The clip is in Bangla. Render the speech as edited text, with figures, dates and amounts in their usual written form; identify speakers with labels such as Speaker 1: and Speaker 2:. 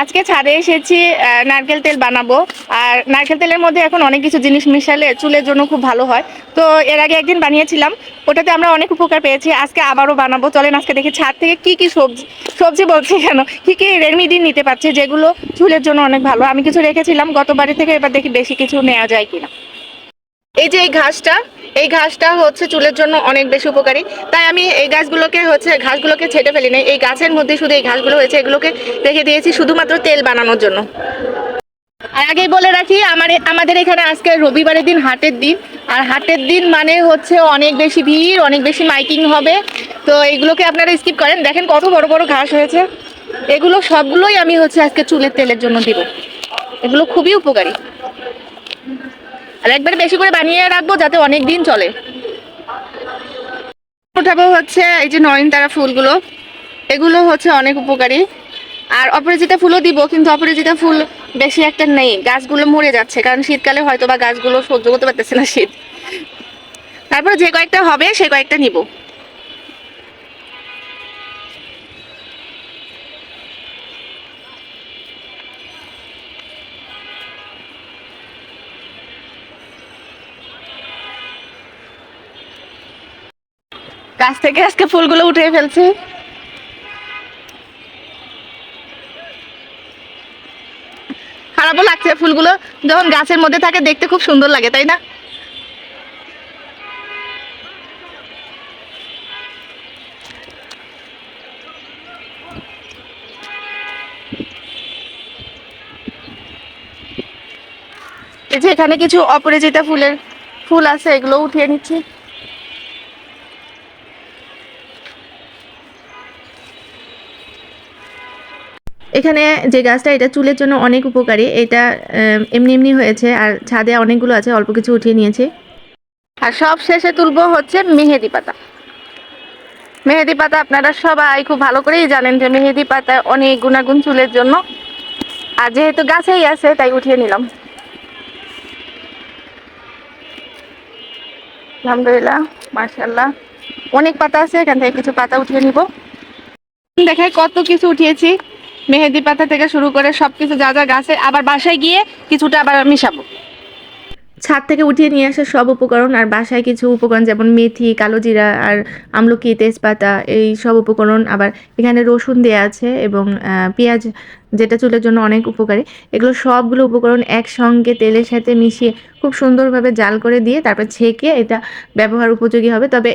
Speaker 1: আজকে ছাদে এসেছি নারকেল তেল বানাবো। আর নারকেল তেলের মধ্যে এখন অনেক কিছু জিনিস মিশালে চুলের জন্য খুব ভালো হয়। তো এর আগে একদিন বানিয়েছিলাম, ওটাতে আমরা অনেক উপকার পেয়েছি। আজকে আবারও বানাবো, চলেন আজকে দেখি ছাদ থেকে কি কি সবজি সবজি বলছি কেন, কি কি রেমেডি নিতে পারছে যেগুলো চুলের জন্য অনেক ভালো। আমি কিছু রেখেছিলাম গতবারের থেকে, এবার দেখি বেশি কিছু নেওয়া যায় কিনা। এই যে এই ঘাসটা হচ্ছে চুলের জন্য অনেক বেশি উপকারী। তাই আমি এই ঘাসগুলোকে ছেটে ফেলি নাই, এই গাছের মধ্যে শুধু এই ঘাসগুলো হয়েছে, এগুলোকে রেখে দিয়েছি শুধুমাত্র তেল বানানোর জন্য। আর আগেই বলে রাখি, আমাদের এখানে আজকে রবিবারের দিন হাটের দিন। আর হাটের দিন মানে হচ্ছে অনেক বেশি ভিড়, অনেক বেশি মাইকিং হবে। তো এইগুলোকে আপনারা স্কিপ করেন, দেখেন কত বড় বড় ঘাস হয়েছে। এগুলো সবগুলোই আমি হচ্ছে আজকে চুলের তেলের জন্য দিব। এগুলো খুবই উপকারী, আর একবারে বেশি করে বানিয়ে রাখবো যাতে অনেক দিন চলে। উঠাবো হচ্ছে এই যে নয়নতারা ফুলগুলো, এগুলো হচ্ছে অনেক উপকারী। আর অপরাজিতা ফুলও দিব, কিন্তু অপরাজিতা ফুল বেশি একটা নেই, গাছগুলো মরে যাচ্ছে, কারণ শীতকালে হয়তো বা গাছগুলো সহ্য করতে পারতেছে না শীত। তারপর যে কয়েকটা হবে সে কয়েকটা নিব। গাছ থেকে আজকে ফুলগুলো উঠে ফেলছি। খারাপও লাগছে, ফুলগুলো যখন গাছের মধ্যে থাকে দেখতে খুব সুন্দর লাগে, তাই না? এই যে এখানে কিছু অপরাজিতা ফুল আছে, এগুলো উঠিয়ে নিচ্ছি। এখানে যে গাছটা, এটা চুলের জন্য অনেক উপকারী। এটা এমনি এমনি হয়েছে, আর ছাদে অনেকগুলো আছে, অল্প কিছু উঠিয়ে নিয়েছি। আর সব শেষে তুলবো হচ্ছে মেহেদি পাতা। মেহেদি পাতা আপনারা সবাই খুব ভালো করেই জানেন যে মেহেদি পাতা অনেক গুণাগুণ চুলের জন্য। আর যেহেতু গাছেই আছে তাই উঠিয়ে নিলাম। আলহামদুলিল্লাহ, মাশাআল্লাহ, অনেক পাতা আছে, এখান থেকে কিছু পাতা উঠিয়ে নিব। দেখাই কত কিছু উঠিয়েছি, মেহেদি পাতা থেকে শুরু করে সবকিছু যা যা গাছে, আবার বাসায় গিয়ে কিছুটা আবার মিশাবো। ছাদ থেকে উঠিয়ে নিয়ে আসা সব উপকরণ, আর বাসায় কিছু উপকরণ যেমন মেথি, কালো জিরা, আর আমলকি, তেজপাতা, এই সব উপকরণ। আবার এখানে রসুন দেওয়া আছে এবং পেঁয়াজ, যেটা চুলের জন্য অনেক উপকারী। এগুলো সবগুলো উপকরণ একসঙ্গে তেলের সাথে মিশিয়ে খুব সুন্দরভাবে জাল করে দিয়ে তারপর ছেঁকে এটা ব্যবহার উপযোগী হবে। তবে